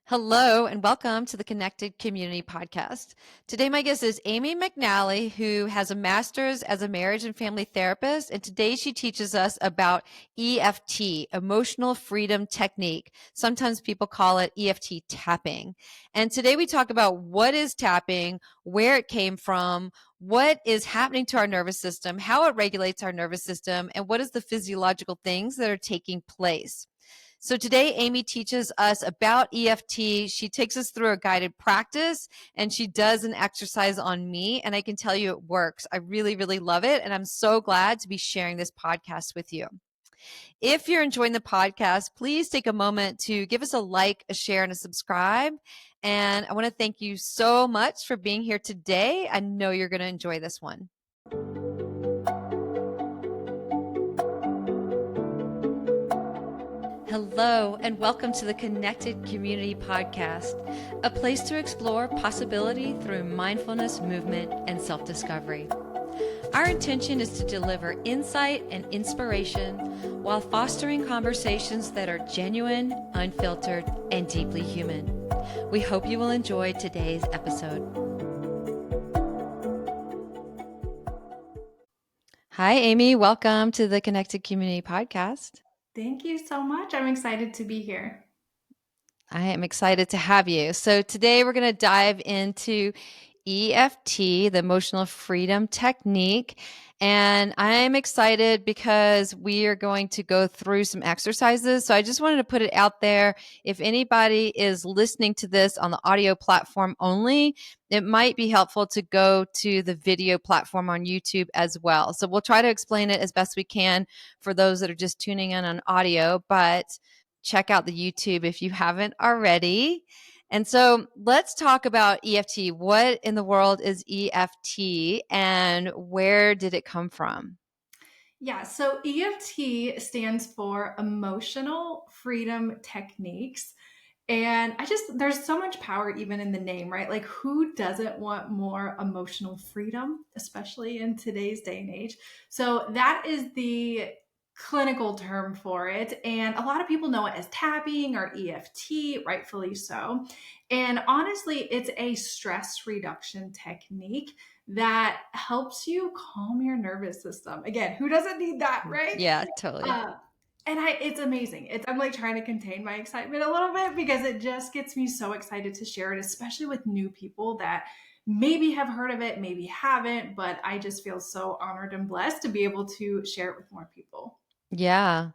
Hello and welcome to the Connected Community Podcast. Today, my guest is Amy McNally, who has a master's as a marriage and family therapist. And today she teaches us about EFT, Emotional Freedom Technique. Sometimes people call it EFT tapping. And today we talk about what is tapping, where it came from, what is happening to our nervous system, how it regulates our nervous system, and what is the physiological things that are taking place. So today, Amy teaches us about EFT. She takes us through a guided practice and she does an exercise on me. And I can tell you it works. I really, really love it. And I'm so glad to be sharing this podcast with you. If you're enjoying the podcast, please take a moment to give us a like, a share, and a subscribe. And I want to thank you so much for being here today. I know you're going to enjoy this one. Hello, and welcome to the Connected Community Podcast, a place to explore possibility through mindfulness, movement, and self-discovery. Our intention is to deliver insight and inspiration while fostering conversations that are genuine, unfiltered, and deeply human. We hope you will enjoy today's episode. Hi, Amy. Welcome to the Connected Community Podcast. Thank you so much. I'm excited to be here. I am excited to have you. So today we're going to dive into EFT, the Emotional Freedom Technique. And I'm excited because we are going to go through some exercises. So I just wanted to put it out there. If anybody is listening to this on the audio platform only, it might be helpful to go to the video platform on YouTube as well. So we'll try to explain it as best we can for those that are just tuning in on audio, but check out the YouTube if you haven't already. And so let's talk about EFT. What in the world is EFT and where did it come from? Yeah, so EFT stands for Emotional Freedom Techniques. And there's so much power even in the name, right? Like, who doesn't want more emotional freedom, especially in today's day and age? So, that is the clinical term for it. And a lot of people know it as tapping or EFT, rightfully so. And honestly, it's a stress reduction technique that helps you calm your nervous system. Again, who doesn't need that, right? Yeah, totally. Uh, it's amazing. I'm like trying to contain my excitement a little bit because it just gets me so excited to share it, especially with new people that maybe have heard of it, maybe haven't, but I just feel so honored and blessed to be able to share it with more people. Yeah.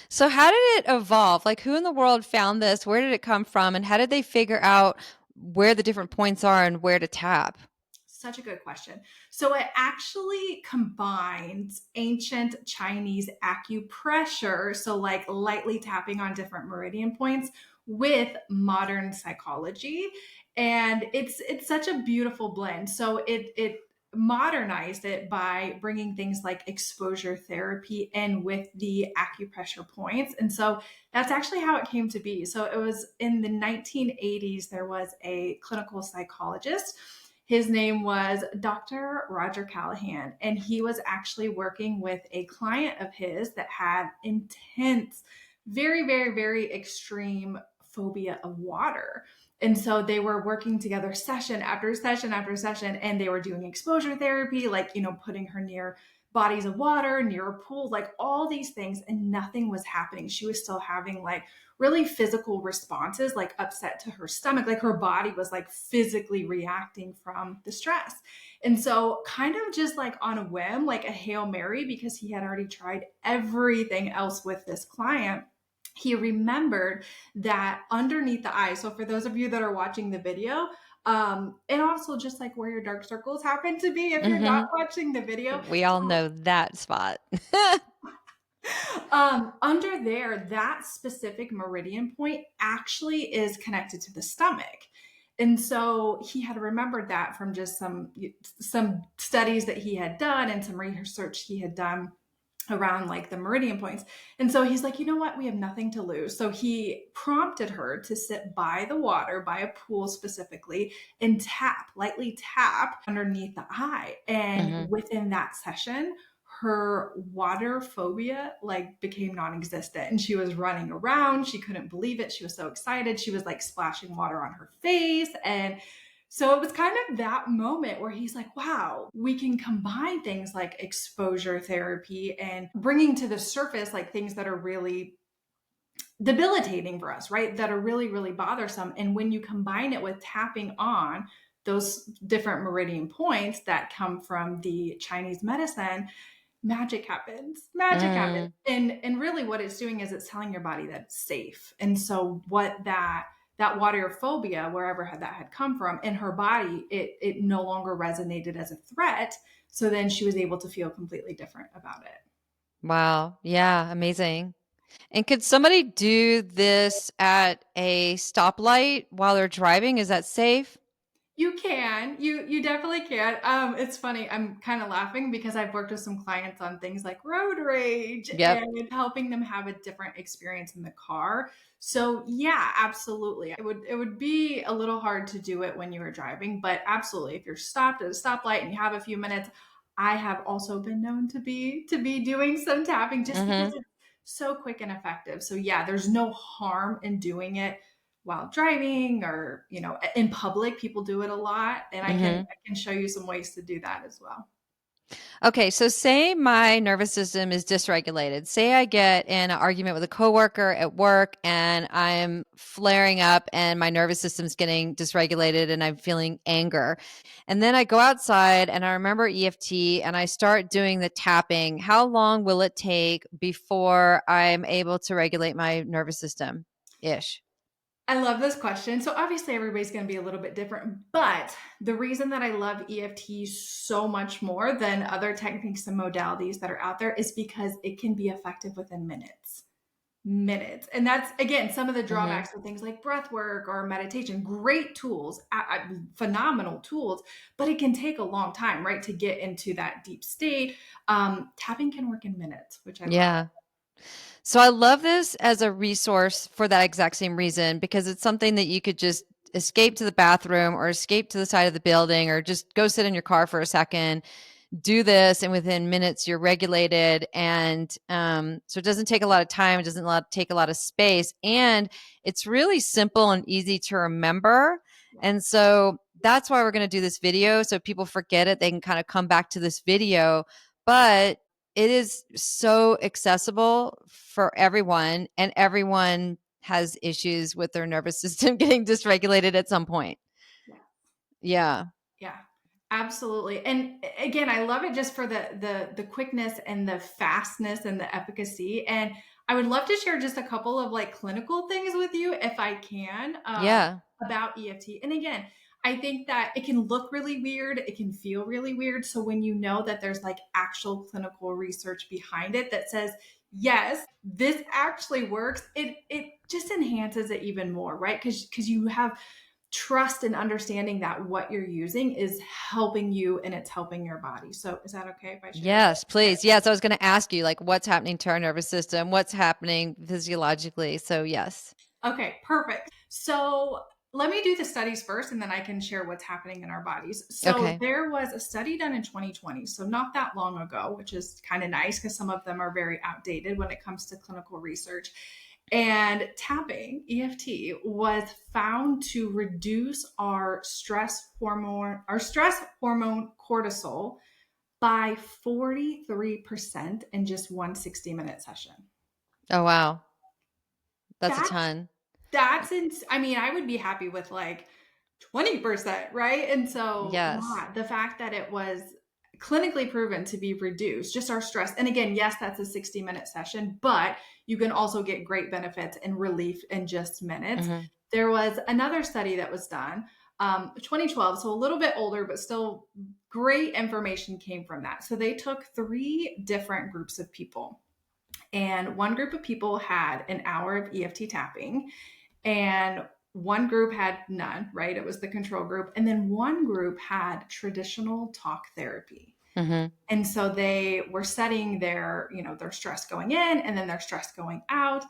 So how did it evolve? Like, who in the world found this? Where did it come from? And how did they figure out where the different points are and where to tap? Such a good question. So it actually combines ancient Chinese acupressure, so like lightly tapping on different meridian points, with modern psychology, and it's such a beautiful blend. So it modernized it by bringing things like exposure therapy in with the acupressure points. And so that's actually how it came to be. So it was in the 1980s, there was a clinical psychologist. His name was Dr. Roger Callahan, and he was actually working with a client of his that had intense, very, very, very extreme phobia of water. And so they were working together session after session after session, and they were doing exposure therapy, like, putting her near bodies of water, near a pool, like all these things, and nothing was happening. She was still having like really physical responses, like upset to her stomach, like her body was like physically reacting from the stress. And so, kind of just like on a whim, like a Hail Mary, because he had already tried everything else with this client, he remembered that underneath the eye. So, for those of you that are watching the video, and also just like where your dark circles happen to be, if you're not watching the video, We all know that spot. under there, that specific meridian point actually is connected to the stomach. And so he had remembered that from just some studies that he had done and some research he had done around like the meridian points. And so he's like, you know what? We have nothing to lose. So he prompted her to sit by the water, by a pool specifically, and lightly tap underneath the eye. And within that session, her water phobia like became non-existent, and she was running around. She couldn't believe it. She was so excited. She was like splashing water on her face. And so it was kind of that moment where he's like, wow, we can combine things like exposure therapy and bringing to the surface like things that are really debilitating for us, right? That are really, really bothersome. And when you combine it with tapping on those different meridian points that come from the Chinese medicine, magic happens. Magic happens. Mm. And really what it's doing is it's telling your body that it's safe. And so what that water phobia, wherever that had come from in her body, it no longer resonated as a threat. So then she was able to feel completely different about it. Wow. Yeah. Amazing. And could somebody do this at a stoplight while they're driving? Is that safe? You can. You definitely can. It's funny. I'm kind of laughing because I've worked with some clients on things like road rage Yep. and helping them have a different experience in the car. So yeah, absolutely. It would be a little hard to do it when you were driving, but absolutely, if you're stopped at a stoplight and you have a few minutes, I have also been known to be doing some tapping just because Mm-hmm. it's so quick and effective. So yeah, there's no harm in doing it while driving, or in public. People do it a lot, and i can Mm-hmm. i can show you some ways to do that as well. Okay, so say my nervous system is dysregulated. Say I get in an argument with a coworker at work and I'm flaring up and my nervous system's getting dysregulated and I'm feeling anger. And then I go outside and I remember EFT and I start doing the tapping. How long will it take before I'm able to regulate my nervous system ish? I love this question. So obviously everybody's going to be a little bit different, but the reason that I love EFT so much more than other techniques and modalities that are out there is because it can be effective within minutes. And that's, again, some of the Mm-hmm. drawbacks of things like breath work or meditation. Great tools, phenomenal tools, but it can take a long time, right, to get into that deep state. Tapping can work in minutes, which I love. Yeah. So I love this as a resource for that exact same reason, because it's something that you could just escape to the bathroom or escape to the side of the building or just go sit in your car for a second, do this, and within minutes you're regulated. And so it doesn't take a lot of time. It doesn't take a lot of space. And it's really simple and easy to remember. And so that's why we're going to do this video. So if people forget it, they can kind of come back to this video. But it is so accessible for everyone, and everyone has issues with their nervous system getting dysregulated at some point. Yeah. Yeah. Yeah, absolutely. And again, I love it just for the quickness and the fastness and the efficacy. And I would love to share just a couple of like clinical things with you if I can, Yeah. about EFT. And again, I think that it can look really weird, it can feel really weird. So when you know that there's like actual clinical research behind it that says, yes, this actually works, it just enhances it even more, right? Because you have trust and understanding that what you're using is helping you and it's helping your body. So is that okay if I share a bit? Yes, please. Yes, I was going to ask you, like, what's happening to our nervous system? What's happening physiologically? So, yes. Okay, perfect. So let me do the studies first and then I can share what's happening in our bodies. So Okay. there was a study done in 2020, so not that long ago, which is kind of nice because some of them are very outdated when it comes to clinical research. And tapping, EFT, was found to reduce our stress hormone cortisol by 43% in just one 60-minute session. Oh, wow. That's a That's ton. I mean, I would be happy with like 20%, right? And so, Yes. yeah, the fact that it was clinically proven to be reduced, just our stress. And again, yes, that's a 60-minute session, but you can also get great benefits and relief in just minutes. Hmm. There was another study that was done, 2012, so a little bit older, but still great information came from that. So they took three different groups of people. And one group of people had an hour of EFT tapping, and one group had none, right? It was the control group. And then one group had traditional talk therapy. Hmm. And so they were setting their stress going in and then their stress going out.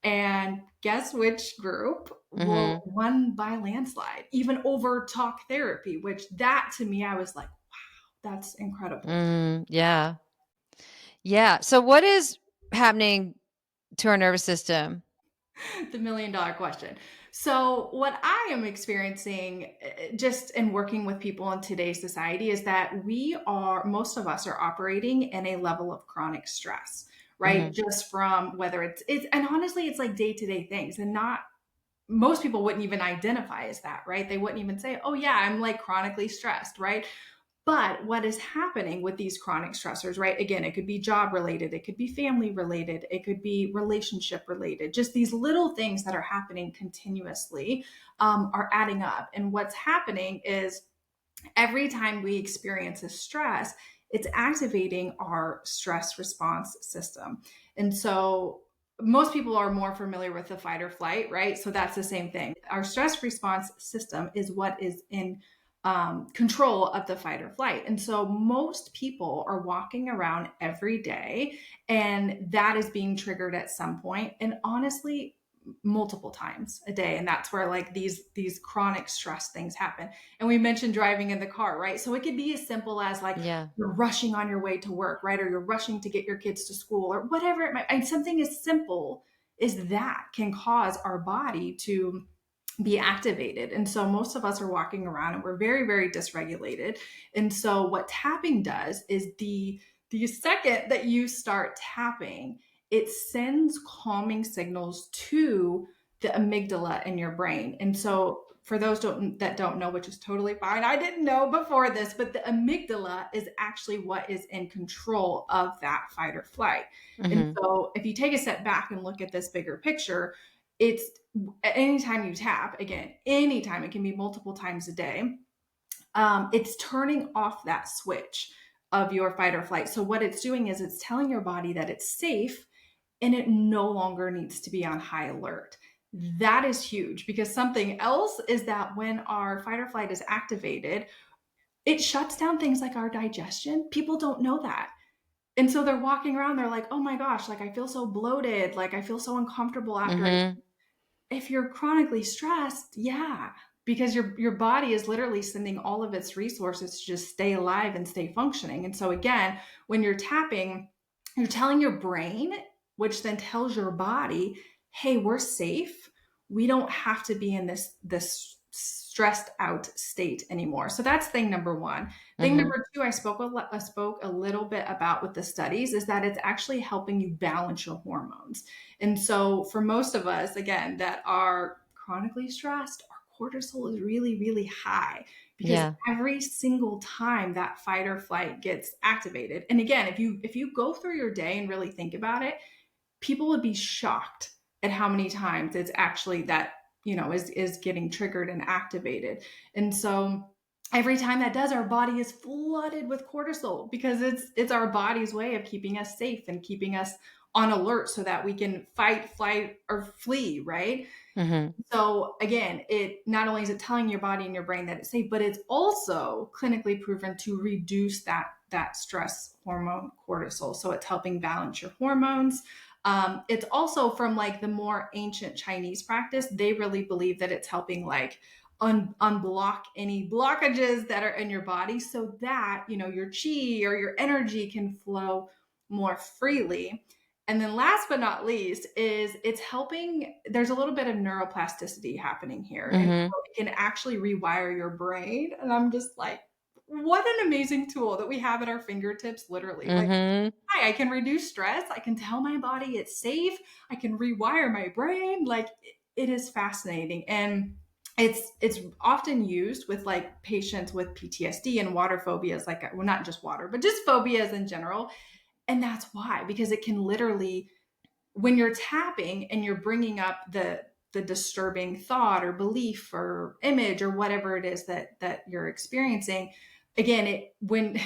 And guess which group Hmm. won by landslide, even over talk therapy, which that to me, I was like, wow, that's incredible. Yeah. Yeah. So what is happening to our nervous system? The $1 million question. So, what I am experiencing just in working with people in today's society is that most of us are operating in a level of chronic stress, right? Hmm. Just from whether and honestly, it's like day to day things and not, most people wouldn't even identify as that, right? They wouldn't even say, oh, yeah, I'm like chronically stressed, right? But what is happening with these chronic stressors, right? Again, it could be job related, it could be family related, it could be relationship related. Just these little things that are happening continuously are adding up. And what's happening is every time we experience a stress, it's activating our stress response system. And so most people are more familiar with the fight or flight, right? So that's the same thing. Our stress response system is what is in control of the fight or flight. And so most people are walking around every day and that is being triggered at some point. And honestly, multiple times a day, and that's where like these chronic stress things happen. And we mentioned driving in the car, right? So it could be as simple as like Yeah. you're rushing on your way to work, right? Or you're rushing to get your kids to school or whatever it might. And something as simple as that can cause our body to be activated. And so most of us are walking around and we're very, very dysregulated. And so what tapping does is the second that you start tapping, it sends calming signals to the amygdala in your brain. And so for those that don't know, which is totally fine, I didn't know before this, but the amygdala is actually what is in control of that fight or flight. And Hmm. so if you take a step back and look at this bigger picture, it's anytime you tap, again, anytime, it can be multiple times a day, it's turning off that switch of your fight or flight. So what it's doing is it's telling your body that it's safe and it no longer needs to be on high alert. That is huge because something else is that when our fight or flight is activated, it shuts down things like our digestion. People don't know that. And so they're walking around, they're like, oh my gosh, like I feel so bloated, like I feel so uncomfortable after I, Hmm. if you're chronically stressed, yeah, because your body is literally sending all of its resources to just stay alive and stay functioning. And so again, when you're tapping, you're telling your brain, which then tells your body, hey, we're safe. We don't have to be in this stressed out state anymore. So that's thing number one. Thing Hmm. number two, I spoke a little bit about with the studies is that it's actually helping you balance your hormones. And so, for most of us, again, that are chronically stressed, our cortisol is really, really high because Yeah. every single time that fight or flight gets activated. And again, if you go through your day and really think about it, people would be shocked at how many times it's actually that is getting triggered and activated. And so every time that does, our body is flooded with cortisol because it's our body's way of keeping us safe and keeping us on alert so that we can fight, flight, or flee, right? Hmm. So again, it not only is it telling your body and your brain that it's safe, but it's also clinically proven to reduce that stress hormone cortisol. So it's helping balance your hormones. It's also from like the more ancient Chinese practice. They really believe that it's helping like unblock any blockages that are in your body, so that your chi or your energy can flow more freely. And then last but not least is it's helping, there's a little bit of neuroplasticity happening here. And Hmm. so it can actually rewire your brain. And I'm just like, what an amazing tool that we have at our fingertips, literally. Like, Hmm. hi, I can reduce stress. I can tell my body it's safe. I can rewire my brain. Like it is fascinating. And it's often used with like patients with PTSD and water phobias, like well, not just water, but just phobias in general. And that's why, because it can literally, when you're tapping and you're bringing up the disturbing thought or belief or image or whatever it is that you're experiencing, again, when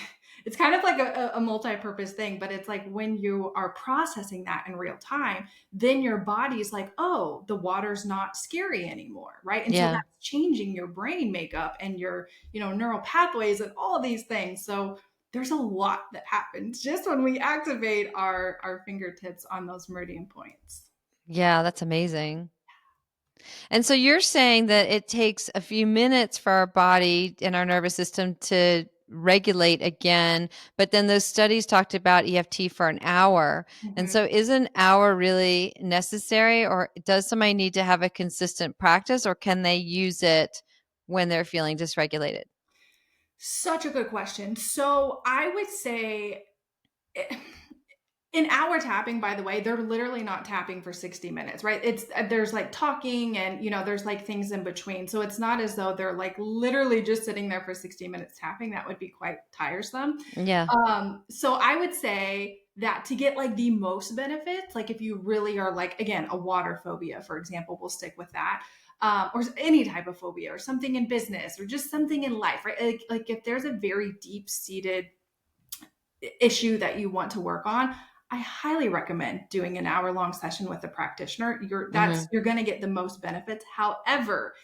it's kind of like a multi-purpose thing, but it's like when you are processing that in real time, then your body's like, oh, the water's not scary anymore, right? And so Yeah. that's changing your brain makeup and your neural pathways and all of these things. So there's a lot that happens just when we activate our fingertips on those meridian points. Yeah. That's amazing. And so you're saying that it takes a few minutes for our body and our nervous system to regulate again. But then those studies talked about EFT for an hour. And Mhm. so is an hour really necessary, or does somebody need to have a consistent practice, or can they use it when they're feeling dysregulated? Such a good question. So I would say in our tapping, by the way, they're literally not tapping for 60 minutes, right? It's there's like talking and there's like things in between. So it's not as though they're like literally just sitting there for 60 minutes tapping. That would be quite tiresome. Yeah. So I would say that to get like the most benefits, like if you really are like, again, a water phobia, for example, we'll stick with that. Or any type of phobia or something in business or just something in life, right? Like if there's a very deep seated issue that you want to work on, I highly recommend doing an hour-long session with a practitioner. Hmm. You're going to get the most benefits. However,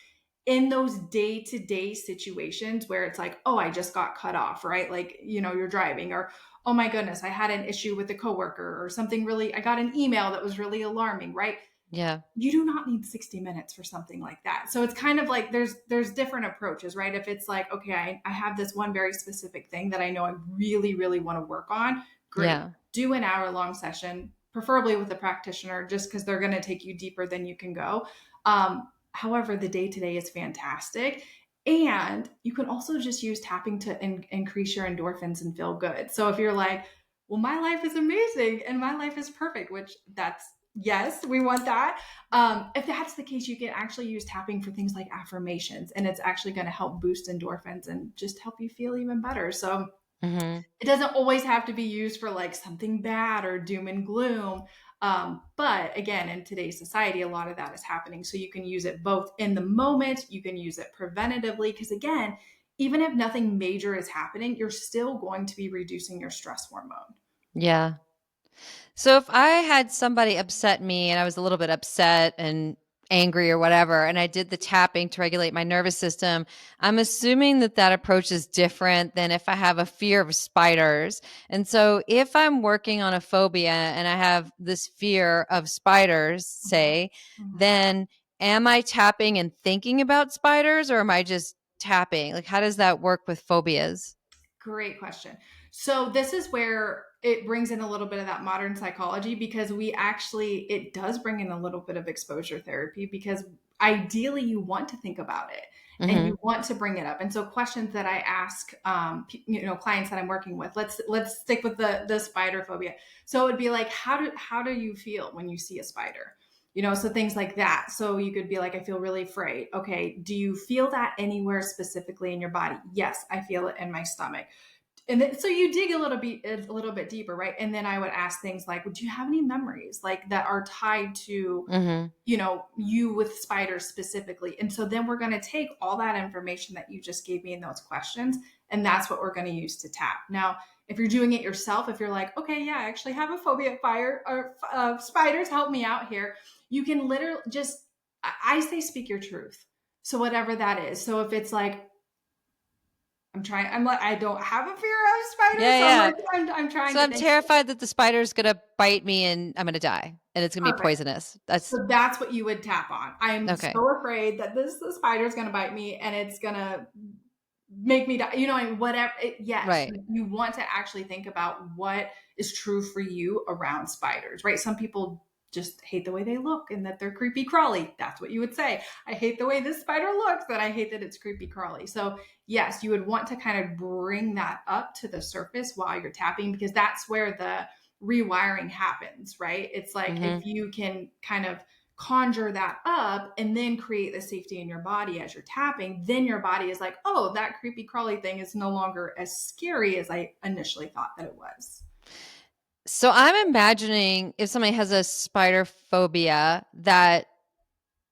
in those day-to-day situations where it's like, oh, I just got cut off, right? Like, you're driving, or oh my goodness, I had an issue with a coworker, or something really, I got an email that was really alarming, right? Yeah. You do not need 60 minutes for something like that. So it's kind of like there's different approaches, right? If it's like, okay, I have this one very specific thing that I know I really, really want to work on, great. Yeah. Do an hour-long session, preferably with a practitioner, just because they're going to take you deeper than you can go. However, the day-to-day is fantastic. And you can also just use tapping to increase your endorphins and feel good. So if you're like, well, my life is amazing and my life is perfect, which that's, yes, we want that. If that's the case, you can actually use tapping for things like affirmations, and it's actually going to help boost endorphins and just help you feel even better. So Hmm. it doesn't always have to be used for like something bad or doom and gloom. But again, in today's society, a lot of that is happening. So you can use it both in the moment, you can use it preventatively, because again, even if nothing major is happening, you're still going to be reducing your stress hormone. Yeah. So if I had somebody upset me and I was a little bit upset and angry or whatever, and I did the tapping to regulate my nervous system, I'm assuming that that approach is different than if I have a fear of spiders. And so if I'm working on a phobia and I have this fear of spiders, Mhm. say, Mhm. then am I tapping and thinking about spiders, or am I just tapping? Like, how does that work with phobias? Great question. So this is where it brings in a little bit of that modern psychology, because it does bring in a little bit of exposure therapy, because ideally you want to think about it and Hmm. you want to bring it up. And so questions that I ask, clients that I'm working with, let's stick with the spider phobia. So it would be like, how do you feel when you see a spider? So things like that. So you could be like, I feel really afraid. Okay. Do you feel that anywhere specifically in your body? Yes, I feel it in my stomach. And then, so you dig a little bit deeper, right? And then I would ask things like, would you have any memories like that are tied to, Hmm. you with spiders specifically? And so then we're going to take all that information that you just gave me in those questions, and that's what we're going to use to tap. Now, if you're doing it yourself, if you're like, okay, yeah, I actually have a phobia of fire or spiders, help me out here, you can literally just, I say, speak your truth. So whatever that is. So if it's like, I'm like, I don't have a fear of spiders. Yeah, So I'm yeah. like, I'm trying So to I'm think. terrified that the spider's gonna bite me and I'm gonna die and it's gonna be Perfect. poisonous. That's So that's what you would tap on. I'm okay. so afraid that the spider's going to bite me and it's going to make me die, and whatever. Yes, Right. you want to actually think about what is true for you around spiders, right? Some people just hate the way they look and that they're creepy crawly. That's what you would say. I hate the way this spider looks, but I hate that it's creepy crawly. So yes, you would want to kind of bring that up to the surface while you're tapping, because that's where the rewiring happens, right? It's like if Mhm. you can kind of conjure that up and then create the safety in your body as you're tapping, then your body is like, oh, that creepy crawly thing is no longer as scary as I initially thought that it was. So I'm imagining if somebody has a spider phobia that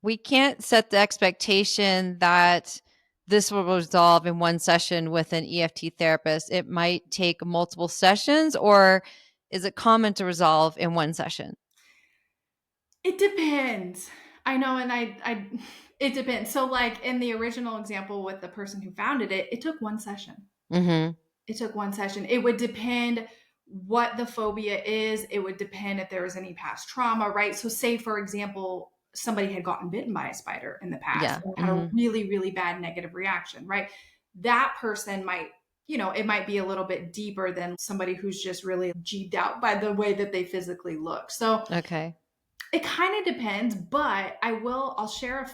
we can't set the expectation that this will resolve in one session with an EFT therapist. It might take multiple sessions, or is it common to resolve in one session? It depends. I know, and it depends. So, like in the original example with the person who founded it, it took one session. Mhm. It took one session. It would depend what the phobia is. It would depend if there was any past trauma, right? So, say, for example, somebody had gotten bitten by a spider in the past Yeah. and had a Mhm. really, really bad negative reaction, right? That person might it might be a little bit deeper than somebody who's just really G'd out by the way that they physically look. So Okay. it kind of depends, but I'll share a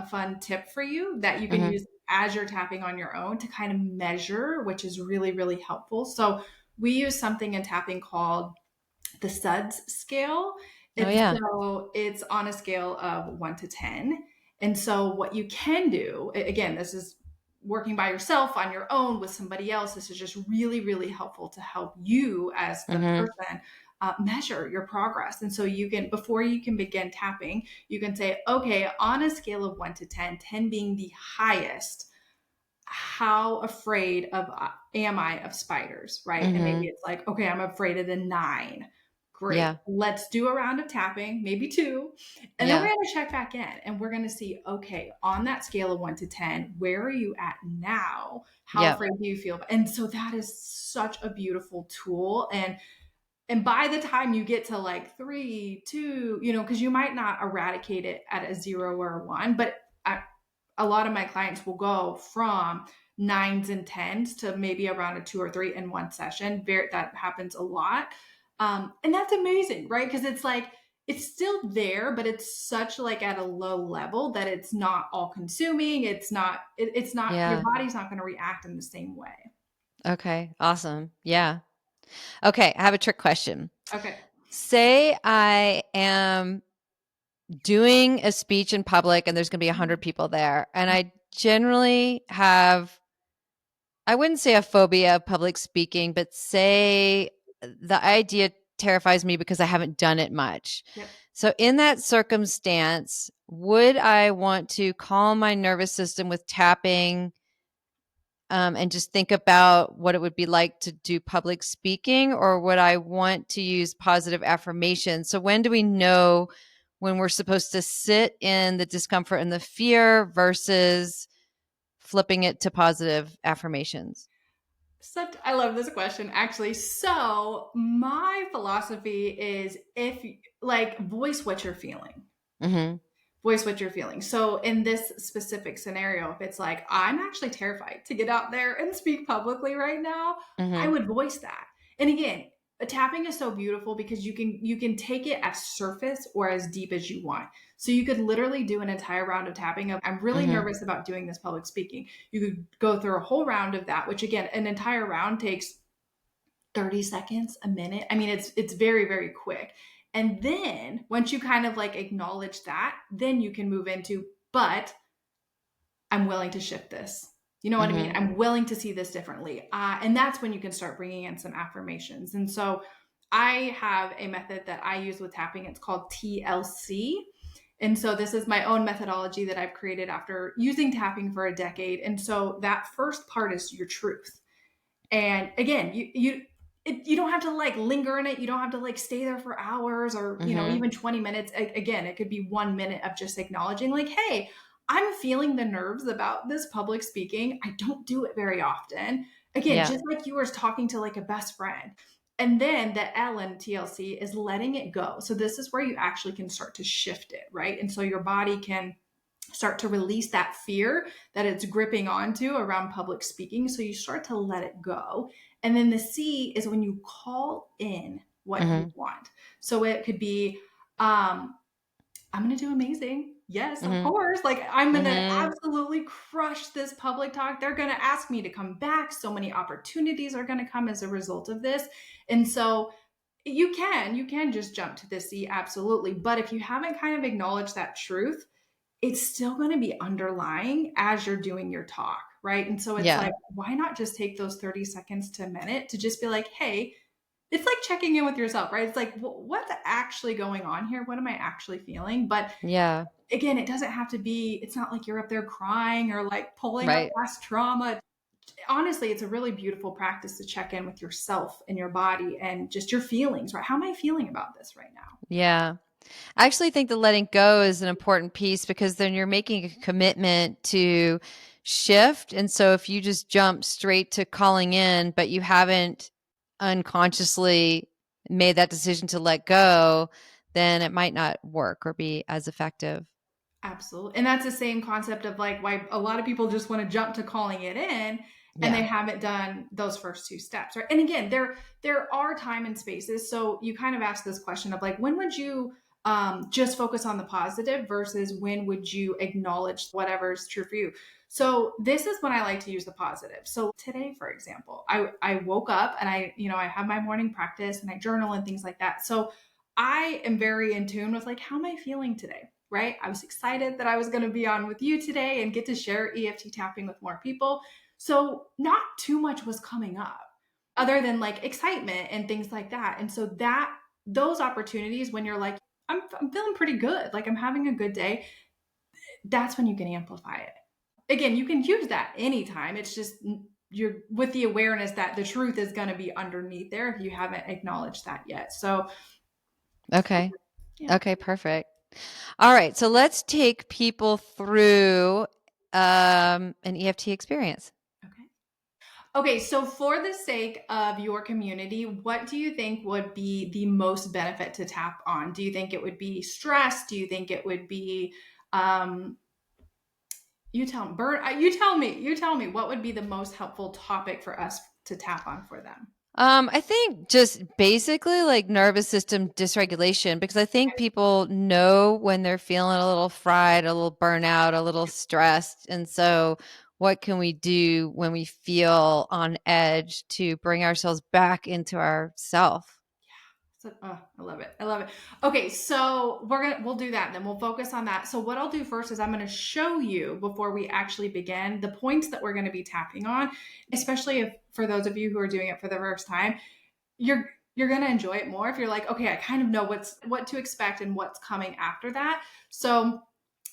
fun tip for you that you can Mm-hmm. use as you're tapping on your own to kind of measure, which is really, really helpful. So we use something in tapping called the SUDS scale. Oh, And yeah. so it's on a scale of 1 to 10. And so what you can do, again, this is working by yourself on your own with somebody else. This is just really, really helpful to help you as the Mm-hmm. person measure your progress. And so you can, before you can begin tapping, you can say, okay, on a scale of 1 to 10, 10 being the highest, how afraid of am I of spiders, right? And maybe Mm-hmm. it's like, okay, I'm afraid of the 9. Great. Yeah. Let's do a round of tapping, maybe 2. And then we're Yeah. going to check back in and we're going to see, okay, on that scale of 1 to 10, where are you at now? How Yeah. afraid do you feel? And so that is such a beautiful tool. And by the time you get to like 3, 2, because you might not eradicate it at a 0 or a 1, but a lot of my clients will go from 9s and 10s to maybe around a 2 or 3 in one session. That happens a lot. And that's amazing, right? Because it's like, it's still there, but it's such like at a low level that it's not all consuming. It's not, your Yeah. body's not going to react in the same way. Okay. Awesome. Yeah. Okay. I have a trick question. Okay. Say I am doing a speech in public and there's going to be 100 people there. And I generally have, I wouldn't say a phobia of public speaking, but say the idea terrifies me because I haven't done it much. Yep. So, in that circumstance, would I want to calm my nervous system with tapping and just think about what it would be like to do public speaking, or would I want to use positive affirmation? So, when do we know when we're supposed to sit in the discomfort and the fear versus flipping it to positive affirmations? I love this question actually. So, my philosophy is if like voice what you're feeling. Mm-hmm. Voice what you're feeling. So, in this specific scenario, if it's like, I'm actually terrified to get out there and speak publicly right now, I Mm-hmm. would voice that. And again, tapping is so beautiful because you can take it as surface or as deep as you want. So you could literally do an entire round of tapping of, I'm really Mm-hmm. nervous about doing this public speaking. You could go through a whole round of that, which again, an entire round takes 30 seconds, a minute. I mean, it's very, very quick. And then once you kind of like acknowledge that, then you can move into, but I'm willing to shift this. You know what I mean? Mm-hmm. I'm willing to see this differently. And that's when you can start bringing in some affirmations. And so I have a method that I use with tapping. It's called TLC. And so this is my own methodology that I've created after using tapping for a decade. And so that first part is your truth. And again, you don't have to like linger in it. You don't have to like stay there for hours or, Mm-hmm. even 20 minutes. Again, it could be 1 minute of just acknowledging like, hey, I'm feeling the nerves about this public speaking. I don't do it very often. Again, Yeah. just like you were talking to like a best friend. And then the L in TLC is letting it go. So this is where you actually can start to shift it, right? And so your body can start to release that fear that it's gripping onto around public speaking. So you start to let it go. And then the C is when you call in what you Mm-hmm. want. So it could be, I'm going to do amazing. Yes, of Mm-hmm. course. Like, I'm going to Mm-hmm. absolutely crush this public talk. They're going to ask me to come back. So many opportunities are going to come as a result of this. And so you can just jump to the C, absolutely. But if you haven't kind of acknowledged that truth, it's still going to be underlying as you're doing your talk, right? And so it's Yeah. like, why not just take those 30 seconds to a minute to just be like, hey, it's like checking in with yourself, right? It's like, what's actually going on here? What am I actually feeling? But Yeah. again, it doesn't have to be, it's not like you're up there crying or like pulling up Right. past trauma. Honestly, it's a really beautiful practice to check in with yourself and your body and just your feelings, right? How am I feeling about this right now? Yeah. I actually think the letting go is an important piece because then you're making a commitment to shift. And so if you just jump straight to calling in, but you haven't unconsciously made that decision to let go, then it might not work or be as effective. Absolutely. And that's the same concept of like why a lot of people just want to jump to calling it in. and they Yeah. haven't done those first two steps, right? And again, there are time and spaces. So you kind of ask this question of like, when would you just focus on the positive versus when would you acknowledge whatever's true for you? So this is when I like to use the positive. So today, for example, I woke up and I have my morning practice and I journal and things like that. So I am very in tune with like, how am I feeling today? Right? I was excited that I was going to be on with you today and get to share EFT tapping with more people. So not too much was coming up other than like excitement and things like that. And so those opportunities when you're like, I'm feeling pretty good, like I'm having a good day, that's when you can amplify it. Again, you can use that anytime. It's just you're with the awareness that the truth is going to be underneath there if you haven't acknowledged that yet. So, Okay. yeah. Okay, perfect. All right. So let's take people through an EFT experience. Okay. Okay, so for the sake of your community, what do you think would be the most benefit to tap on? Do you think it would be stress? Do you think it would be you tell me what would be the most helpful topic for us to tap on for them? I think just basically like nervous system dysregulation, because I think people know when they're feeling a little fried, a little burnout, a little stressed. And so, what can we do when we feel on edge to bring ourselves back into our self? So, oh, I love it. I love it. Okay, so we'll do that and then we'll focus on that. So what I'll do first is I'm going to show you before we actually begin the points that we're going to be tapping on, especially if for those of you who are doing it for the first time, you're going to enjoy it more if you're like, okay, I kind of know what to expect and what's coming after that. So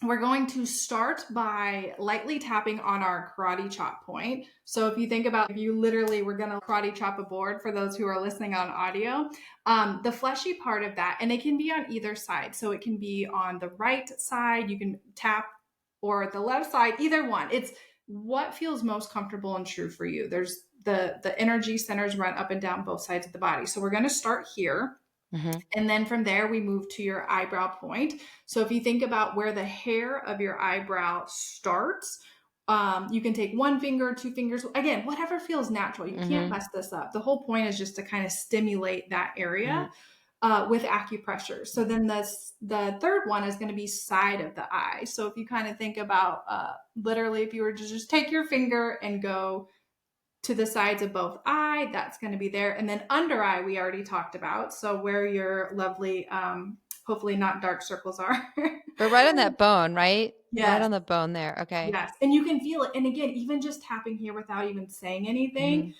we're going to start by lightly tapping on our karate chop point. So if you think about if you literally were going to karate chop a board for those who are listening on audio, the fleshy part of that, and it can be on either side. So it can be on the right side, you can tap, or the left side, either one. It's what feels most comfortable and true for you. There's the energy centers run up and down both sides of the body. So we're going to start here. Mm-hmm. And then from there, we move to your eyebrow point. So if you think about where the hair of your eyebrow starts, you can take one finger, two fingers, again, whatever feels natural. You can't mess this up. The whole point is just to kind of stimulate that area with acupressure. So then the third one is going to be side of the eye. So if you kind of think about literally, if you were to just take your finger and go to the sides of both eye, that's going to be there. And then under eye, we already talked about. So where your lovely, hopefully not dark circles are. But right on that bone, right? Right Yes. on the bone there. Okay. Yes. And you can feel it. And again, even just tapping here without even saying anything,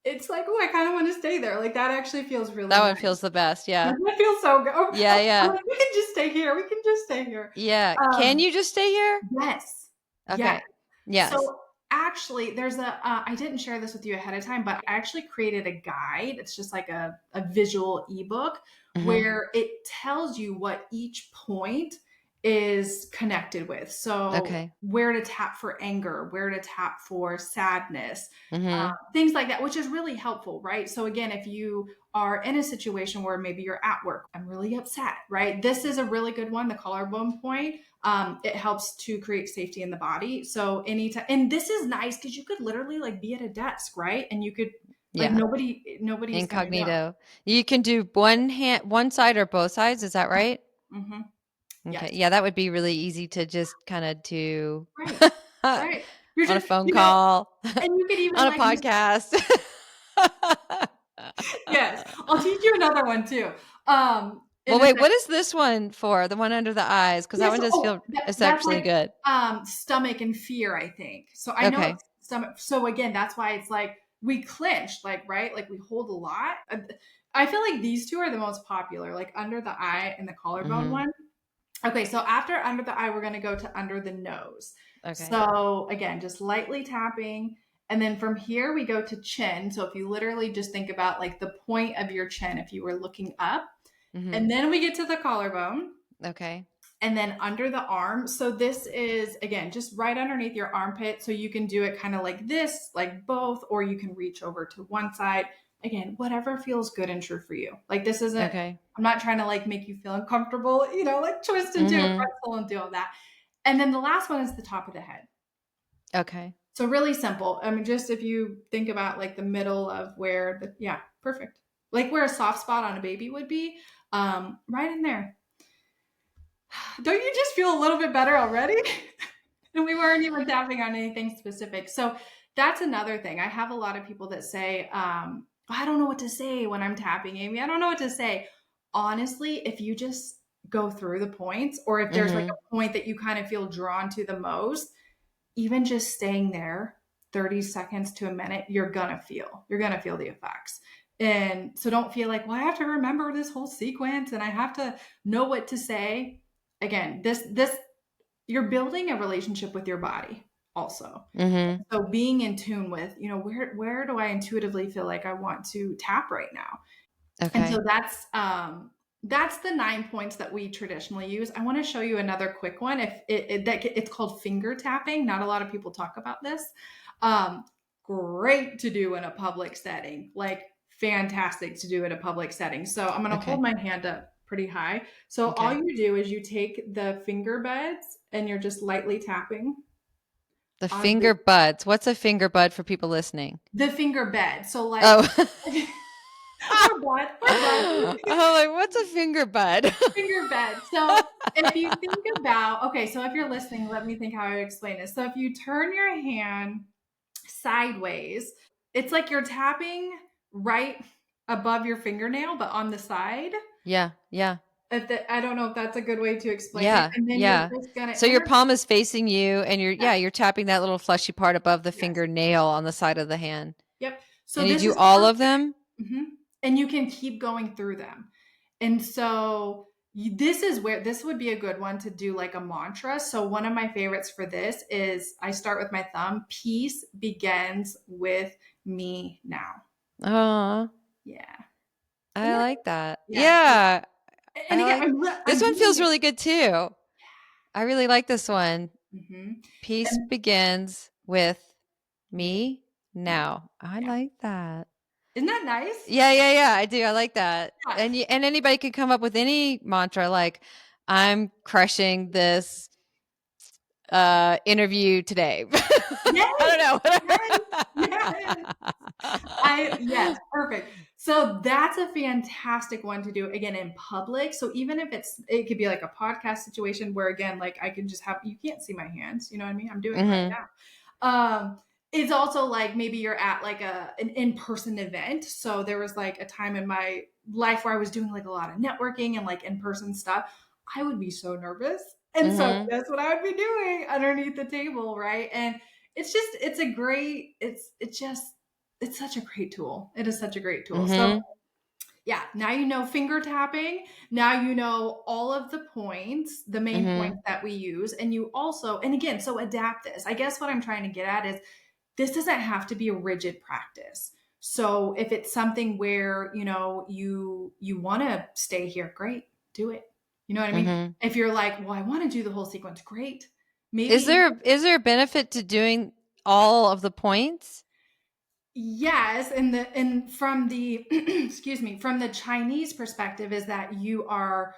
it's like, oh, I kind of want to stay there. Like that actually feels really That one nice. feels the best. Yeah. That feels so good. Yeah. I'm Yeah. like, we can just stay here. We can just stay here. Yeah. Can you just stay here? Yes. Yes. Okay. Yes. So actually, there's I didn't share this with you ahead of time, but I actually created a guide. It's just like a visual ebook where it tells you what each point is connected with. So Okay. where to tap for anger, where to tap for sadness, Mm-hmm. things like that, which is really helpful, right? So again, if you are in a situation where maybe you're at work, I'm really upset, right? This is a really good one, the collarbone point. It helps to create safety in the body. So anytime, and this is nice because you could literally like be at a desk, right? And you could like Yeah. nobody's gonna know. Incognito. You can do one side or both sides. Is that right? Mm-hmm. Okay. Yes. Yeah, that would be really easy to just kind of do Right. on Right. You're a just, phone call, and you could even on a like podcast. yes. I'll teach you another one too. Well, In a wait, sec. what is this one for? The one under the eyes? Because that Yeah, one so does feel, it's that's actually like good. stomach and fear, I think. So I know Okay. it's stomach. So again, that's why it's like we clinch, like right, like we hold a lot. I feel like these two are the most popular, like under the eye and the collarbone Mm-hmm. one. Okay, so after under the eye, we're gonna go to under the nose. Okay. So again, just lightly tapping. And then from here, we go to chin. So if you literally just think about like the point of your chin, if you were looking up, Mm-hmm. and then we get to the collarbone Okay. and then under the arm. So this is, again, just right underneath your armpit. So you can do it kind of like this, like both, or you can reach over to one side. Again, whatever feels good and true for you. Like this isn't, Okay. I'm not trying to like make you feel uncomfortable, like twist into a Mm-hmm. pretzel and do all that. And then the last one is the top of the head. Okay. So really simple. I mean, just if you think about like the middle of where yeah, perfect. Like where a soft spot on a baby would be, right in there. Don't you just feel a little bit better already? And we weren't even tapping on anything specific. So that's another thing. I have a lot of people that say, I don't know what to say when I'm tapping, Amy. I don't know what to say. Honestly, if you just go through the points, or if there's like Mm-hmm. a point that you kind of feel drawn to the most, even just staying there 30 seconds to a minute, you're going to feel the effects. And so don't feel like, well, I have to remember this whole sequence and I have to know what to say. Again, this you're building a relationship with your body also. Mm-hmm. So being in tune with, where do I intuitively feel like I want to tap right now? And so Okay. that's the 9 points that we traditionally use. I want to show you another quick one. If it's called finger tapping. Not a lot of people talk about this. Um, Great to do in a public setting, like fantastic to do in a public setting. So I'm going to hold Okay. my hand up pretty high. So all Okay. you do is you take the finger beds and you're just lightly tapping The on finger buds. What's a finger bud for people listening? the finger bed. So like, Oh. or butt, I'm like, what's a finger bud? finger bed. So if you think about, okay, so if you're listening, let me think how I would explain this. So if you turn your hand sideways, it's like you're tapping right above your fingernail, but on the side. Yeah. Yeah. I don't know if that's a good way to explain it. Yeah. And then you're Yeah. just gonna So your palm is facing you and yeah, you're tapping that little fleshy part above the yes, fingernail on the side of the hand. yep. So And you this do is all of perfect. them? Mhm. And you can keep going through them. And so this is where this would be a good one to do like a mantra. So one of my favorites for this is I start with my thumb. Peace begins with me now. Oh, Yeah. I Isn't that like that. yeah. Yeah. And I again, like this I'm one doing feels it. really good too. I really like this one. Mhm. Peace And begins with me. me now. I Yeah. like that. Isn't that nice? Yeah, yeah, yeah. I do. I like that. Yeah. And anybody could come up with any mantra like I'm crushing this interview today. Yes. Yes. I Yes. don't Yes, know. perfect. So that's a fantastic one to do again in public. So even if it could be like a podcast situation where again, like I can just have, you can't see my hands, you know what I mean? I'm doing it right Hmm. now. It's also like maybe you're at like an in-person event. So there was like a time in my life where I was doing like a lot of networking and like in-person stuff. I would be so nervous. And so Hmm. that's what I would be doing underneath the table, right? And it's a great, it's such a great tool. It is such a great tool. So Hmm. yeah, now you know finger tapping. Now you know all of the points, the main Hmm. points that we use. And you also, and again, so adapt this. I guess what I'm trying to get at is this doesn't have to be a rigid practice. So if it's something where, you want to stay here, great, do it. You know what I mean? Hmm. If you're like, well, I want to do the whole sequence, great. Is Maybe there a benefit to doing all of the points? yes, and from the excuse me, from the Chinese perspective is that you are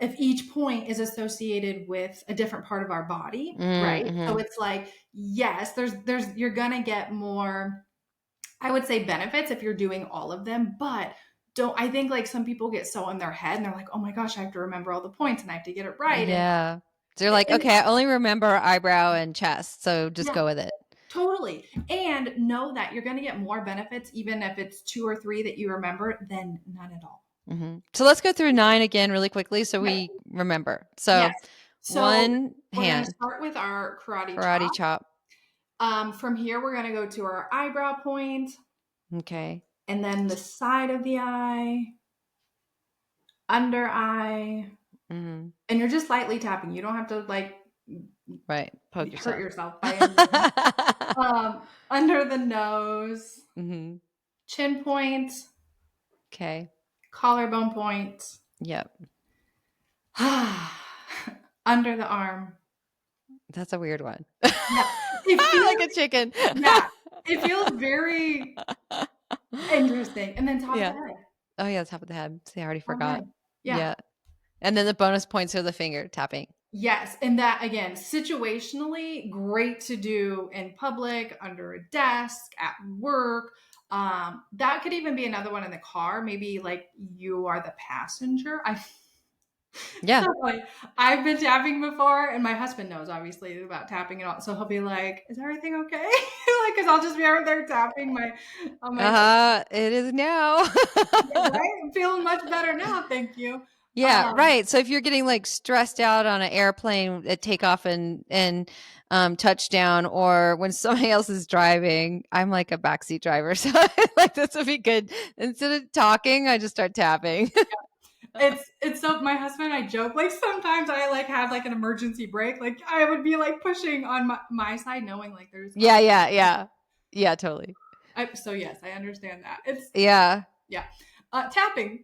if each point is associated with a different part of our body, right? So Mm-hmm. it's like yes, there's you're gonna get more, I would say, benefits if you're doing all of them, but don't I think like some people get so in their head and they're like, oh my gosh, I have to remember all the points and I have to get it right, Yeah. They're like, and okay, I only remember eyebrow and chest, so just yeah, go with it. totally. And know that you're going to get more benefits, even if it's two or three that you remember, than none at all. Hmm. So let's go through 9 again really quickly so Yep. we remember. Yes. So So one we're going to hand, start with our karate karate chop. chop. From here, we're going to go to our eyebrow point, Okay. and then the side of the eye, under eye, Hmm. and you're just lightly tapping. You don't have to like Right. Poke hurt yourself. yourself by any means. Under the nose, Hmm. chin point, Okay. collarbone point, Yep. under the arm. That's a weird one. Yeah, it Like a feels chicken. yeah, it feels very interesting. And then top of the Yeah. head. Oh yeah, top of the head. See, I already Top of the forgot. head. Yeah. Yeah. And then the bonus points are the finger tapping. Yes, and that again, situationally, great to do in public, under a desk, at work. That could even be another one in the car. Maybe like you are the passenger. I Yeah. so funny. I've been tapping before, and my husband knows obviously about tapping and all. So he'll be like, "Is everything okay?" Like, because I'll just be out there tapping my on my It is now. yeah, right. I'm feeling much better now. Thank you. Yeah, right. So if you're getting like stressed out on an airplane at takeoff and touchdown, or when somebody else is driving, I'm like a backseat driver, so like this would be good. Instead of talking, I just start tapping. It's so my husband and I joke like sometimes I like have like an emergency brake like I would be like pushing on my side knowing like there's Yeah, yeah, yeah, yeah, totally. so yes I understand that it's Yeah, yeah tapping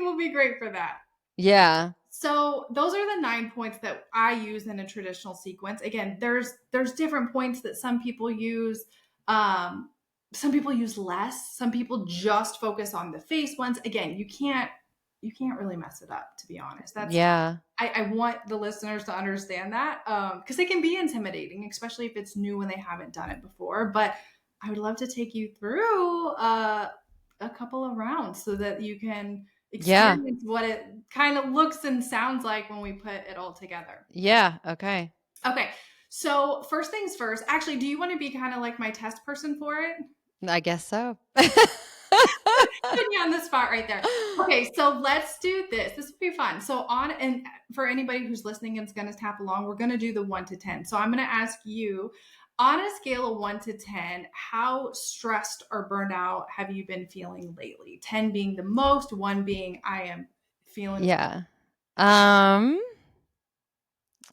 will be great for that. yeah, So those are the 9 points that I use in a traditional sequence. Again, there's different points that some people use. Um, some people use less. Some people just focus on the face ones. Again, you can't really mess it up, to be honest. That's yeah, I want the listeners to understand that because it can be intimidating, especially if it's new and they haven't done it before. But I would love to take you through a couple of rounds so that you can yeah, experience what it kind of looks and sounds like when we put it all together. yeah. Okay, Okay, so first things first. Actually, do you want to be kind of like my test person for it? I guess so. Put me on the spot right there. Okay, so let's do this. This will be fun. So on and for anybody who's listening and is going to tap along, we're going to do the 1 to 10. So I'm going to ask you on a scale of 1 to 10, how stressed or burned out have you been feeling lately? 10 being the most, one being I am feeling. Yeah. Um,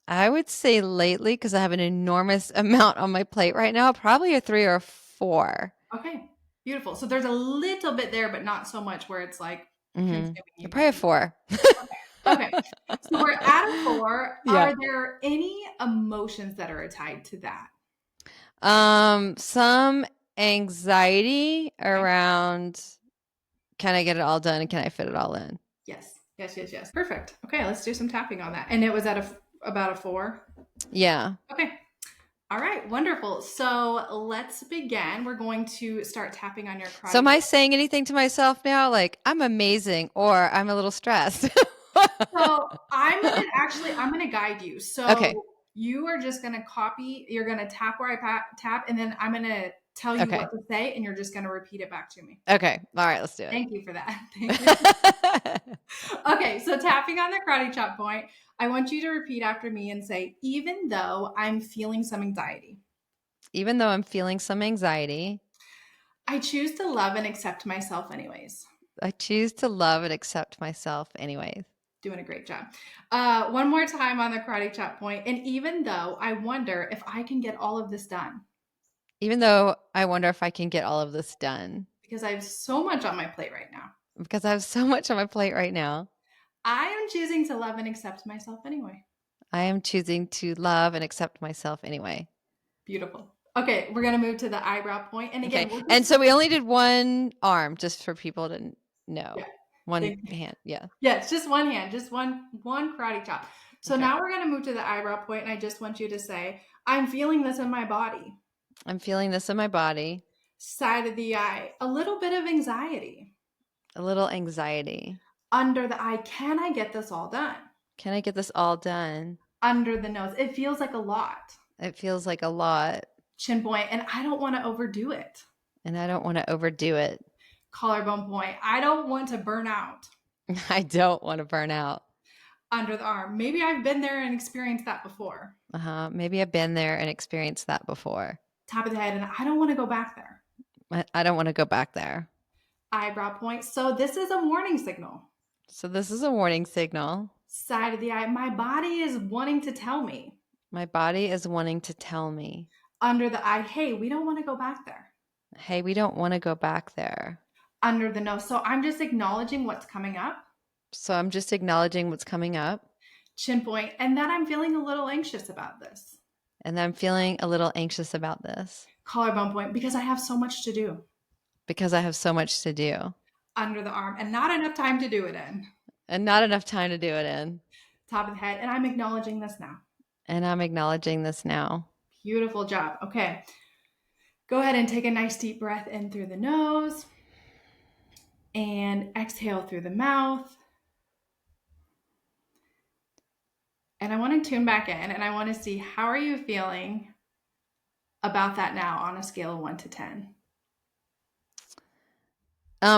I would say lately, because I have an enormous amount on my plate right now, probably a 3 or a 4. Okay, beautiful. So there's a little bit there, but not so much where it's like Mhm. consuming you Probably right a 4. now. Okay. So we're at a 4. Yeah. Are there any emotions that are tied to that? Some anxiety Okay. around, can I get it all done and can I fit it all in? Yes. Yes, yes, yes. Perfect. Okay, let's do some tapping on that. And it was at about a 4. Yeah. Okay. All right, wonderful. So let's begin. We're going to start tapping on your So karate. am I saying anything to myself now? Like, I'm amazing or I'm a little stressed? So I'm gonna guide you. Okay. So you are just gonna copy. You're gonna tap where I tap, and then I'm gonna tell you what Okay. to say, and you're just gonna repeat it back to me. Okay. All right, let's do it. Thank you for that. Thank you. Okay, so tapping on the karate chop point, I want you to repeat after me and say, even though I'm feeling some anxiety, Even though I'm feeling some anxiety, I choose to love and accept myself anyways. I choose to love and accept myself anyways. Doing a great job. One more time on the karate chop point, and even though I wonder if I can get all of this done Even though I wonder if I can get all of this done because I have so much on my plate right now, because I have so much on my plate right now. I am choosing to love and accept myself anyway. I am choosing to love and accept myself anyway. Beautiful. Okay, we're gonna move to the eyebrow point, and Okay. again, we're And just so we only did one arm just for people to know. yeah. One Thank you. hand. Yeah. Yeah, it's just one hand, just one karate chop. So Okay. now we're gonna move to the eyebrow point, and I just want you to say, "I'm feeling this in my body." I'm feeling this in my body. Side of the eye, a little bit of anxiety. A little anxiety. Under the eye, can I get this all done? Can I get this all done? Under the nose, it feels like a lot. It feels like a lot Chin point, and I don't want to overdo it. and I don't want to overdo it. Collarbone point, I don't want to burn out. I don't want to burn out. Under the arm, maybe I've been there and experienced that before. Maybe I've been there and experienced that before. Top of the head, and I don't want to go back there. I don't want to go back there. Eyebrow point, so this is a warning signal. So this is a warning signal. Side of the eye, my body is wanting to tell me. My body is wanting to tell me, Under the eye, hey, we don't want to go back there. hey, we don't want to go back there. Under the nose, so I'm just acknowledging what's coming up. So I'm just acknowledging what's coming up. Chin point, and that I'm feeling a little anxious about this. And I'm feeling a little anxious about this Collarbone point, because I have so much to do. because I have so much to do Under the arm, and not enough time to do it in. and not enough time to do it in. top of the head. And I'm acknowledging this now. And I'm acknowledging this now. Beautiful job. Okay. Go ahead and take a nice deep breath in through the nose and exhale through the mouth. And I want to tune back in and I want to see, how are you feeling about that now on a scale of 1 to 10?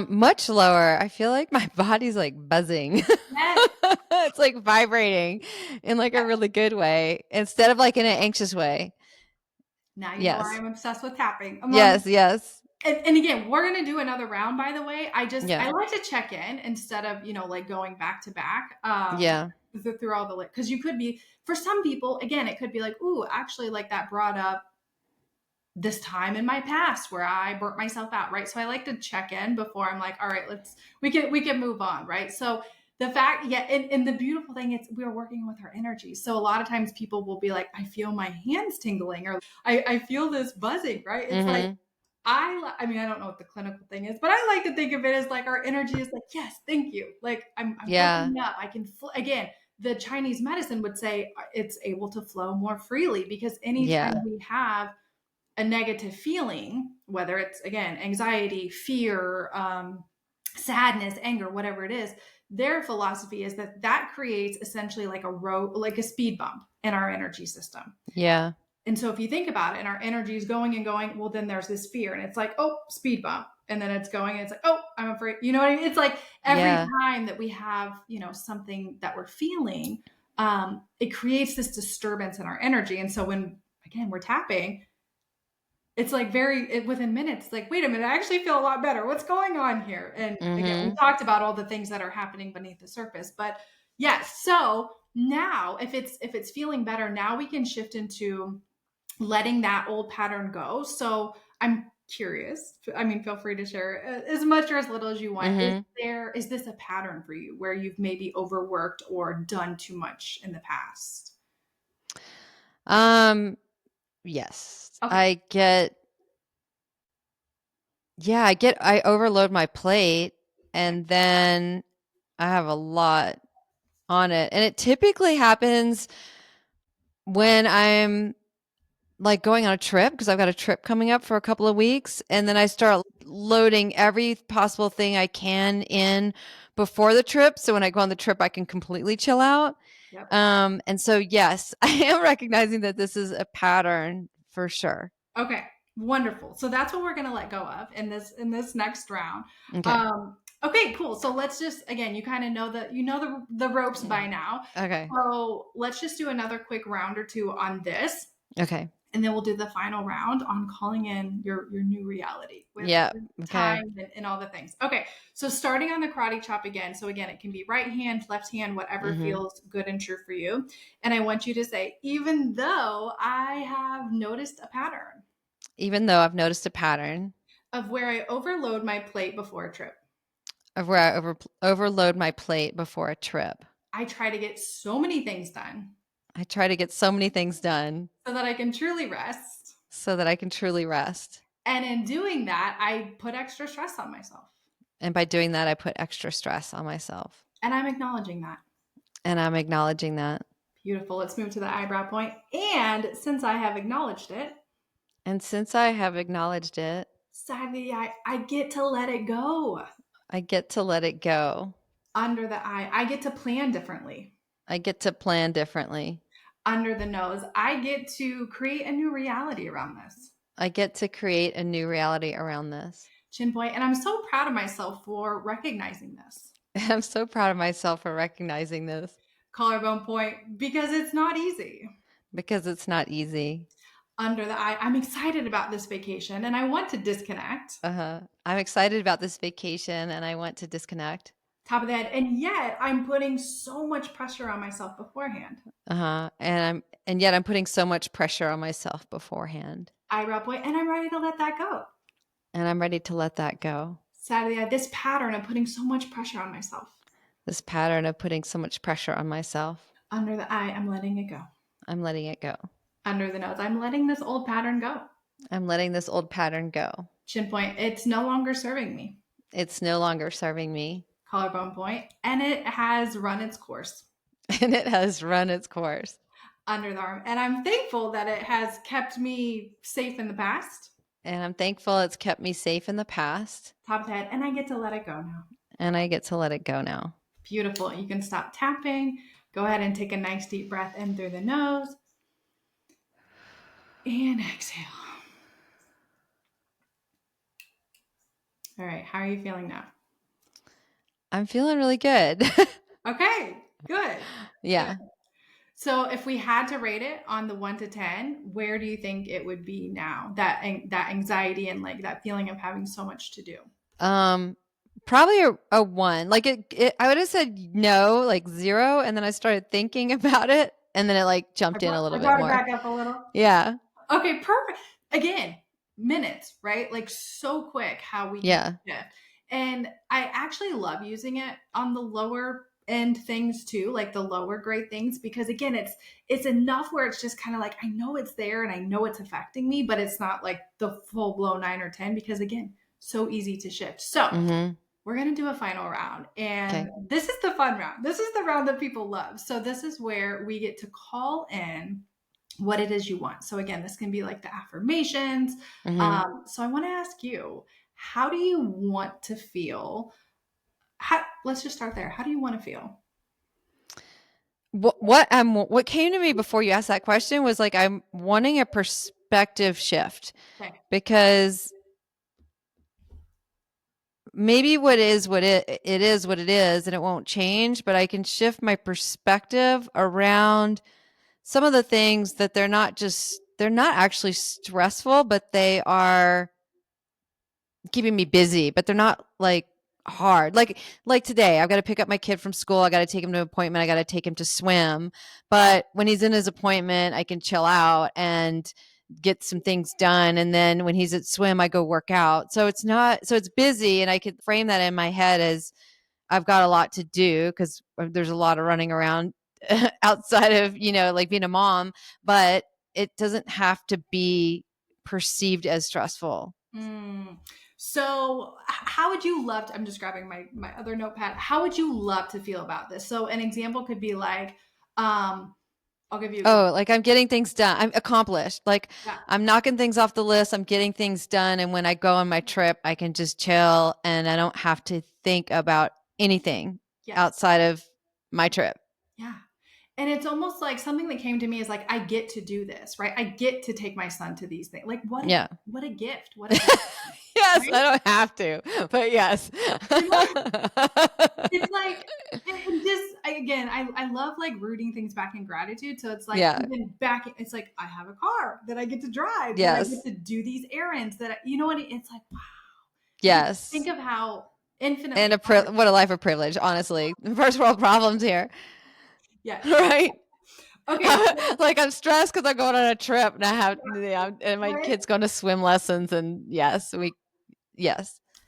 Much lower. I feel like my body's like buzzing. Yes. It's like vibrating in like a really good way instead of like in an anxious way. Now you know why Yes. I'm obsessed with tapping. Yes. Yes. And again, we're going to do another round, by the way. I Yeah. like to check in instead of, like going back to back, Yeah. through all the, because you could be, for some people, again, it could be like, ooh, actually, like that brought up this time in my past where I burnt myself out, right? So I like to check in before I'm like, all right, we can move on, right? So the fact, yeah, and the beautiful thing is we're working with our energy. So a lot of times people will be like, I feel my hands tingling, or I feel this buzzing, right? It's like, Mm-hmm. I mean, I don't know what the clinical thing is, but I like to think of it as like our energy is like, yes, thank you. Like I'm Yeah. opening up. I can, again, the Chinese medicine would say it's able to flow more freely, because anytime Yeah. we have a negative feeling, whether it's, again, anxiety, fear, sadness, anger, whatever it is, their philosophy is that that creates essentially like a road, like a speed bump in our energy system. Yeah. And so if you think about it, and our energy is going and going, well, then there's this fear, and it's like, oh, speed bump. And then it's going, and it's like, oh, I'm afraid. You know what I mean? It's like every Yeah. time that we have, something that we're feeling, it creates this disturbance in our energy. And so when, again, we're tapping, it's like within minutes, like, wait a minute, I actually feel a lot better. What's going on here? And again, we Mm-hmm. talked about all the things that are happening beneath the surface, but yes. So now if it's feeling better, now we can shift into letting that old pattern go. So I'm curious. I mean, feel free to share as much or as little as you want. Mm-hmm. Is this a pattern for you where you've maybe overworked or done too much in the past? Um, yes. Okay. I overload my plate and then I have a lot on it. And it typically happens when I'm like going on a trip, because I've got a trip coming up for a couple of weeks, and then I start loading every possible thing I can in before the trip. So when I go on the trip, I can completely chill out. Yep. And so, yes, I am recognizing that this is a pattern for sure. Okay, wonderful. So that's what we're going to let go of in this next round. Okay. Okay, cool. So let's just, again, you kind of know the ropes by now. Okay. So let's just do another quick round or two on this, Okay. and then we'll do the final round on calling in your new reality with Yeah. Okay. time and all the things. Okay, so starting on the karate chop again. So again, it can be right hand, left hand, whatever Hmm. feels good and true for you. And I want you to say, even though I have noticed a pattern Even though I've noticed a pattern of where I overload my plate before a trip. of where I overload my plate before a trip. I try to get so many things done I try to get so many things done so that I can truly rest. so that I can truly rest. And in doing that, I put extra stress on myself. And by doing that, I put extra stress on myself. And I'm acknowledging that. And I'm acknowledging that. Beautiful. Let's move to the eyebrow point. And since I have acknowledged it, And since I have acknowledged it, sadly, I get to let it go. I get to let it go. Under the eye, I get to plan differently. I get to plan differently. Under the nose, I get to create a new reality around this. I get to create a new reality around this. Chin point. And I'm so proud of myself for recognizing this. I'm so proud of myself for recognizing this Collarbone point, because it's not easy. because it's not easy. Under the eye, I'm excited about this vacation and I want to disconnect. I'm excited about this vacation and I want to disconnect. Top of the head. And yet I'm putting so much pressure on myself beforehand. And yet I'm putting so much pressure on myself beforehand. Eyebrow point. And I'm ready to let that go. And I'm ready to let that go. Side of the eye, this pattern of putting so much pressure on myself. This pattern of putting so much pressure on myself. Under the eye, I'm letting it go. I'm letting it go. Under the nose, I'm letting this old pattern go. I'm letting this old pattern go. Chin point, it's no longer serving me. It's no longer serving me. Collarbone point, and it has run its course. And it has run its course. Under the arm. And I'm thankful that it has kept me safe in the past, And I'm thankful it's kept me safe in the past. top of the head, and I get to let it go now. And I get to let it go now. Beautiful. You can stop tapping. Go ahead and take a nice deep breath in through the nose and exhale. All right. How are you feeling now? I'm feeling really good. Okay. Good. Yeah. Good. So if we had to rate it on the 1 to 10, where do you think it would be now? That anxiety and like that feeling of having so much to do. Probably a one. Like I would have said no, like 0, and then I started thinking about it, and then it like I jumped in brought, a I little bit brought it more. back up a little. Yeah. Okay, perfect. Again, minutes, right? Like so quick how we Yeah. can shift. And I actually love using it on the lower end things too, like the lower grade things, because again, it's enough where it's just kind of like I know it's there and I know it's affecting me, but it's not like the full blown 9 or 10 because again, so easy to shift. So Mm-hmm. we're going to do a final round. And Okay. this is the fun round. This is the round that people love. So this is where we get to call in what it is you want. So again, this can be like the affirmations. Mm-hmm. So I want to ask you, how do you want to feel? Let's just start there. How do you want to feel? What came to me before you asked that question was like I'm wanting a perspective shift Okay. because maybe it is what it is and it won't change, but I can shift my perspective around some of the things that they're not actually stressful, but they are keeping me busy, but they're not like hard. Like today, I've got to pick up my kid from school. I got to take him to an appointment. I got to take him to swim. But when he's in his appointment, I can chill out and get some things done. And then when he's at swim, I go work out. So it's busy, and I could frame that in my head as I've got a lot to do because there's a lot of running around outside of, like being a mom, but it doesn't have to be perceived as stressful. Mm. So how would you love to, I'm just grabbing my other notepad. How would you love to feel about this? So an example could be like, I'll give you an example. Oh, like I'm getting things done. I'm accomplished. Like Yeah. I'm knocking things off the list. I'm getting things done. And when I go on my trip, I can just chill and I don't have to think about anything Yes. outside of my trip. Yeah. And it's almost like something that came to me is like, I get to do this, right? I get to take my son to these things. Like Yeah. what a gift. What a blessing, Yes, right? I don't have to, but yes. You know? It's like, and just again, I love like rooting things back in gratitude. So it's like Yeah. even back, it's like I have a car that I get to drive, that I get Yes. to do these errands, you know what? It's like, wow. Like think Yes. of how infinitely And what a life of privilege, honestly. First world problems here. yes. Right? Okay. Like I'm stressed because I'm going on a trip and and my Right. kid's going to swim lessons and yes.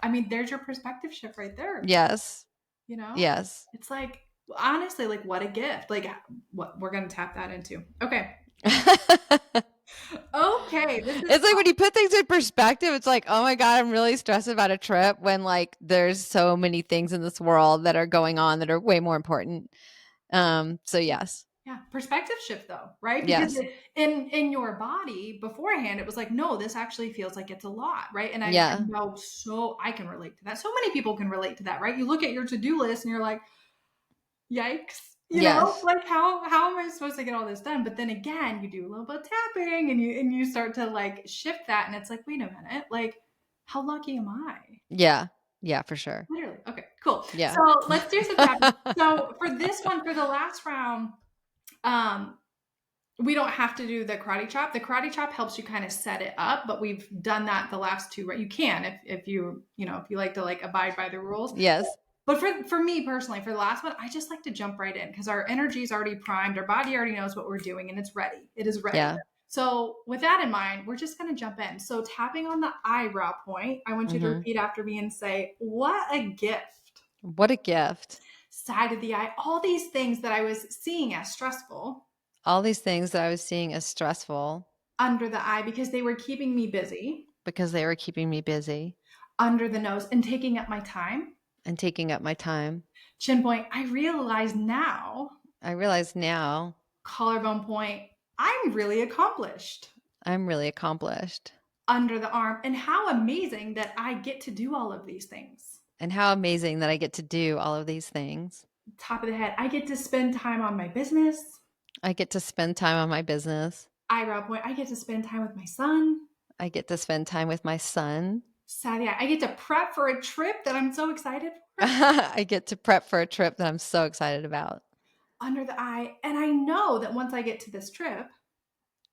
I mean, there's your perspective shift right there. Yes. You know, Yes. it's like honestly, like what a gift. Like what we're gonna tap that into. Okay. Okay. This is It's like when you put things in perspective, it's like, oh my God, I'm really stressed about a trip when like there's so many things in this world that are going on that are way more important. So yes. yeah, perspective shift though, right? Because Yes. in your body beforehand, it was like, no, this actually feels like it's a lot, right? And I Yeah. know so I can relate to that. So many people can relate to that, right? You look at your to-do list and you're like, yikes, Yes. like how am I supposed to get all this done? But then again, you do a little bit of tapping and you start to like shift that, and it's like, wait a minute, like how lucky am I? Yeah. Yeah, for sure. Literally. Okay, cool. Yeah. So let's do some tapping. So for this one, for the last round, um, we don't have to do the karate chop. The karate chop helps you kind of set it up, but we've done that the last two, right? You can if if you like to like abide by the rules. Yes. But for me personally, for the last one, I just like to jump right in because our energy is already primed, our body already knows what we're doing, and it's ready. It is ready. Yeah. So with that in mind, we're just gonna jump in. So tapping on the eyebrow point, I want you to Mm-hmm. repeat after me and say, "What a gift." What a gift. Side of the eye, all these things that I was seeing as stressful All these things that I was seeing as stressful under the eye because they were keeping me busy, because they were keeping me busy under the nose and taking up my time. and taking up my time. Chin point, I realize now I realize now Collarbone point, I'm really accomplished. I'm really accomplished. Under the arm, and how amazing that I get to do all of these things. And how amazing that I get to do all of these things. Top of the head, I get to spend time on my business. I get to spend time on my business. Eyebrow point, I get to spend time with my son. I get to spend time with my son. Side eye, I get to prep for a trip that I'm so excited for. I get to prep for a trip that I'm so excited about. Under the eye, and I know that once I get to this trip,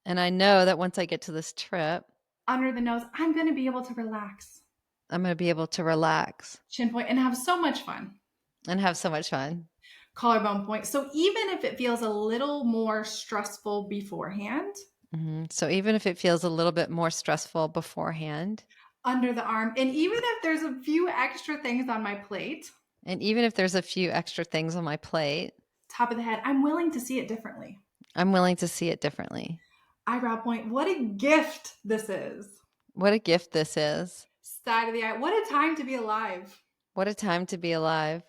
And I know that once I get to this trip, under the nose, I'm going to be able to relax. I'm going to be able to relax Chin point, and have so much fun. and have so much fun. Collarbone point. So even if it feels a little more stressful beforehand, So even if it feels a little bit more stressful beforehand, under the arm, and even if there's a few extra things on my plate, and even if there's a few extra things on my plate, top of the head, I'm willing to see it differently. I'm willing to see it differently. Eyebrow point, what a gift this is. What a gift this is. Side of the eye, what a time to be alive. What a time to be alive.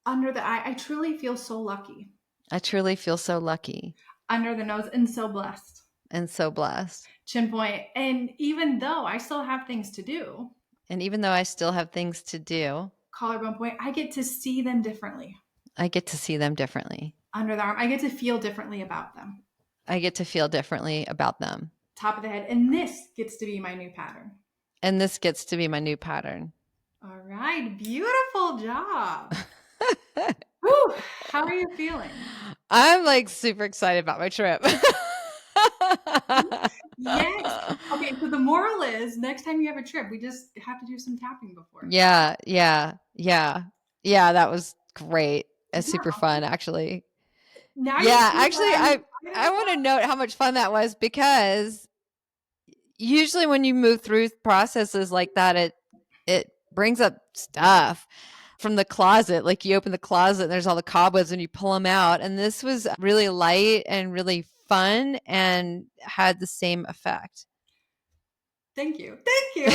Under the eye, I truly feel so lucky. I truly feel so lucky Under the nose, and so blessed. and so blessed. Chin point, and even though I still have things to do, And even though I still have things to do, collarbone point, I get to see them differently. I get to see them differently. Under the arm, I get to feel differently about them. I get to feel differently about them. Top of the head, and this gets to be my new pattern. And this gets to be my new pattern. All right, beautiful job. Whew, how are you feeling? I'm like super excited about my trip. Yes. Okay, so the moral is next time you have a trip, we just have to do some tapping before. Yeah, that was great. It's Yeah. super fun, actually. Now Yeah, you see actually, why I'm I excited want to about note how much fun that was, because usually when you move through processes like that, it brings up stuff from the closet. Like you open the closet and there's all the cobwebs and you pull them out. And this was really light and really fun and had the same effect. Thank you. Thank you.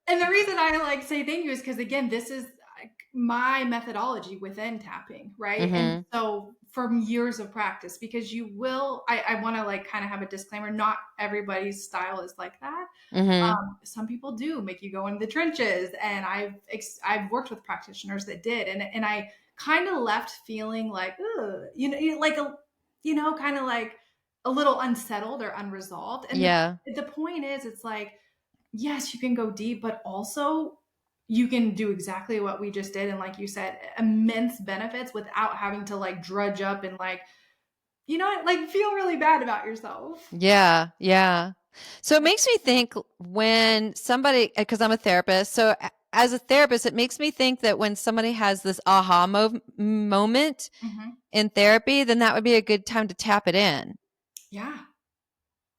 And the reason I like say thank you is because, again, this is my methodology within tapping, right? And so from years of practice, because you will, I want to like kind of have a disclaimer, not everybody's style is like that. Some people do make you go into the trenches, and I've worked with practitioners that did, and I kind of left feeling like, like kind of like a little unsettled or unresolved. And the point is, it's like, yes, you can go deep, but also you can do exactly what we just did. And like you said, immense benefits without having to like drudge up and like, like feel really bad about yourself. Yeah. So it makes me think when somebody, because I'm a therapist, so as a therapist, it makes me think that when somebody has this aha moment in therapy, then that would be a good time to tap it in. Yeah.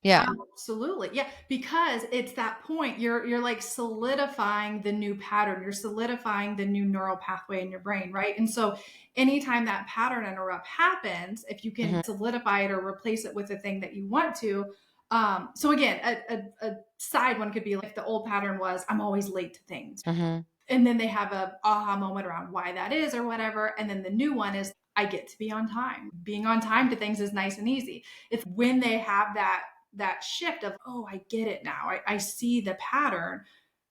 Absolutely. Yeah. Because it's that point, you're like solidifying the new pattern. You're solidifying the new neural pathway in your brain. Right. And so anytime that pattern interrupt happens, if you can solidify it or replace it with a thing that you want to. So again, a side one could be like the old pattern was, I'm always late to things. And then they have a aha moment around why that is or whatever. And then the new one is, I get to be on time. Being on time to things is nice and easy. It's when they have that shift of, oh, I get it now. I see the pattern.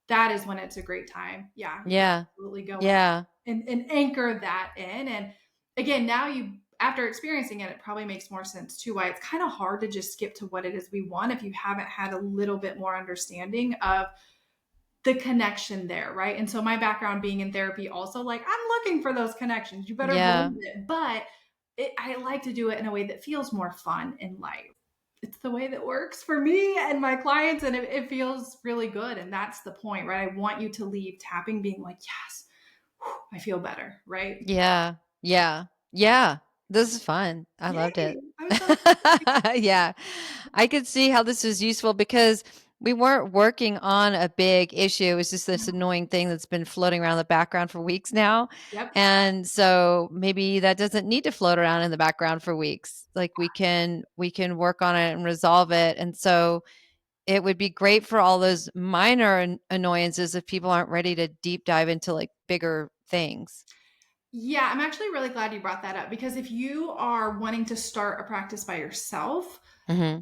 That is when it's a great time. Yeah. Absolutely go. Yeah. And anchor that in. And again, now after experiencing it, it probably makes more sense too, why it's kind of hard to just skip to what it is we want if you haven't had a little bit more understanding of the connection there. Right. And so my background being in therapy also, like, I'm looking for those connections. You better believe it. But I like to do it in a way that feels more fun and light. It's the way that works for me and my clients, and it feels really good. And that's the point, right? I want you to leave tapping being like, yes, I feel better, right? Yeah. This is fun. I loved it. Yeah. I could see how this was useful because we weren't working on a big issue. It was just this annoying thing that's been floating around the background for weeks now. Yep. And so maybe that doesn't need to float around in the background for weeks. Like we can work on it and resolve it. And so it would be great for all those minor annoyances if people aren't ready to deep dive into like bigger things. Yeah, I'm actually really glad you brought that up, because if you are wanting to start a practice by yourself, Mm-hmm.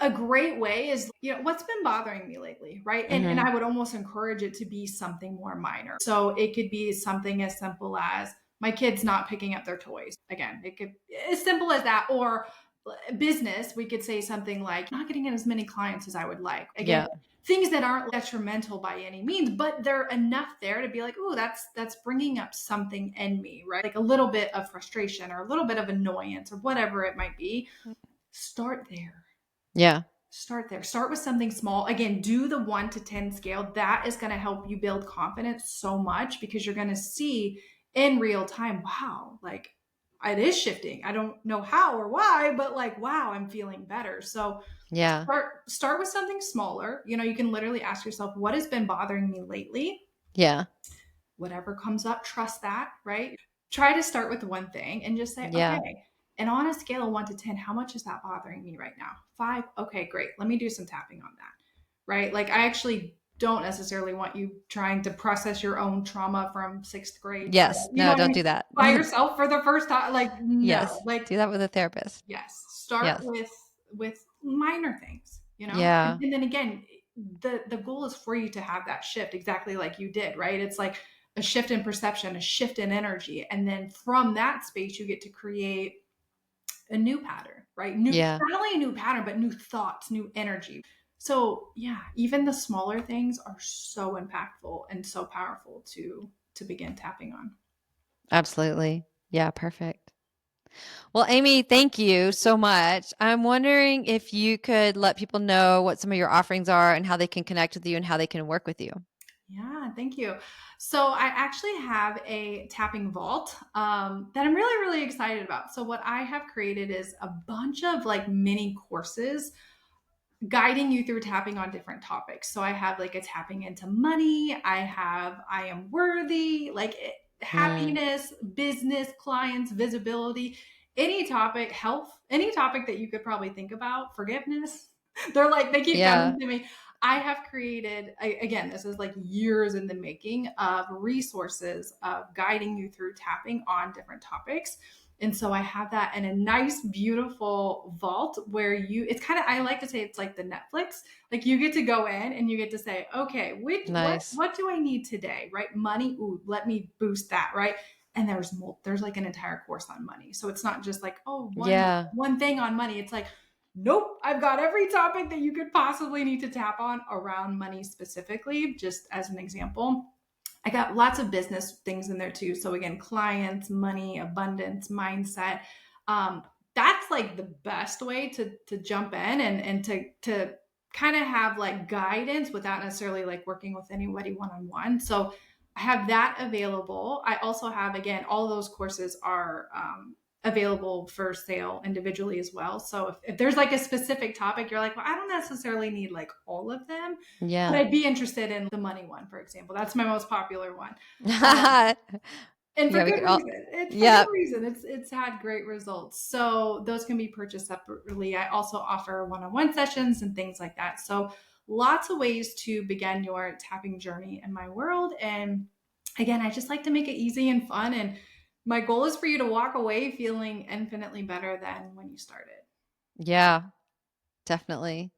a great way is, what's been bothering me lately, right? And Mm-hmm. I would almost encourage it to be something more minor. So it could be something as simple as my kids not picking up their toys. Again, it could as simple as that. Or business, we could say something like not getting in as many clients as I would like. Again, Yeah. things that aren't detrimental by any means, but they're enough there to be like, oh, that's bringing up something in me, right? Like a little bit of frustration or a little bit of annoyance or whatever it might be. Start there. Yeah. Start there. Start with something small. Again, do the 1 to 10 scale. That is going to help you build confidence so much, because you're going to see in real time, wow, like it is shifting. I don't know how or why, but like, wow, I'm feeling better. So Yeah. start with something smaller. You can literally ask yourself, what has been bothering me lately? Yeah. Whatever comes up, trust that, right? Try to start with one thing and just say, Yeah. okay, and on a scale of 1 to 10, how much is that bothering me right now? 5. Okay, great. Let me do some tapping on that, right? Like, I actually don't necessarily want you trying to process your own trauma from 6th grade by, Yes. No, don't do that. by yourself for the first time. Like, no, Yes. like, Do that with a therapist. yes, start Yes. with minor things, Yeah. and then again, the goal is for you to have that shift exactly like you did, right? It's like a shift in perception, a shift in energy, and then from that space you get to create a new pattern, right? Yeah. Not only a new pattern, but new thoughts, new energy. So yeah, even the smaller things are so impactful and so powerful to begin tapping on. Absolutely. Yeah. Perfect. Well, Amy, thank you so much. I'm wondering if you could let people know what some of your offerings are and how they can connect with you and how they can work with you. Yeah, thank you. So I actually have a tapping vault that I'm really, really excited about. So what I have created is a bunch of like mini courses guiding you through tapping on different topics. So I have like a tapping into money, I have I am worthy, Mm, happiness, business, clients, visibility, any topic, health, any topic that you could probably think about, forgiveness. They keep yeah. coming to me. I have created, again, this is like years in the making of resources of guiding you through tapping on different topics. And so I have that in a nice, beautiful vault where it's kind of, I like to say it's like the Netflix. Like you get to go in and you get to say, okay, Nice. what do I need today? Right? Money. Ooh, let me boost that. Right. And there's like an entire course on money. So it's not just like, oh, Yeah. one thing on money. It's like, nope, I've got every topic that you could possibly need to tap on around money specifically, just as an example. I got lots of business things in there too. So again, clients, money, abundance, mindset. Um, that's like the best way to jump in and to kind of have like guidance without necessarily like working with anybody one on one. So I have that available. I also have, again, all those courses are available for sale individually as well. So if there's like a specific topic, you're like, well, I don't necessarily need like all of them, but Yeah. I'd be interested in the money one, for example. That's my most popular one. Um, Yeah. and for We good could all, reason. It's for good yeah. reason. It's had great results. So those can be purchased separately. I also offer one-on-one sessions and things like that. So lots of ways to begin your tapping journey in my world. And again, I just like to make it easy and fun. And my goal is for you to walk away feeling infinitely better than when you started. Yeah. Definitely.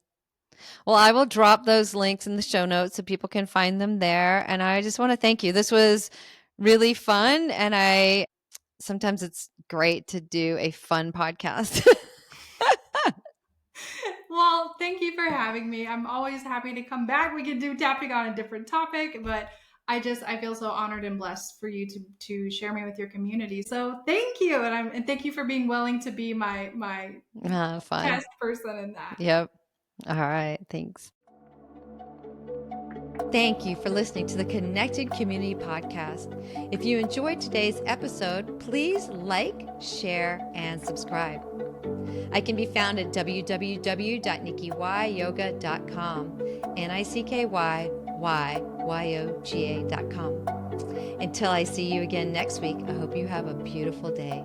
Well, I will drop those links in the show notes so people can find them there. And I just want to thank you. This was really fun. And sometimes it's great to do a fun podcast. Well, thank you for having me. I'm always happy to come back. We can do tapping on a different topic, but I feel so honored and blessed for you to share me with your community. So thank you, and thank you for being willing to be my Fun. test person in that. Yep. All right. Thanks. Thank you for listening to the Connected Community Podcast. If you enjoyed today's episode, please like, share, and subscribe. I can be found at www.nickyyoga.com, NICKYYYOGA.com. Until I see you again next week, I hope you have a beautiful day.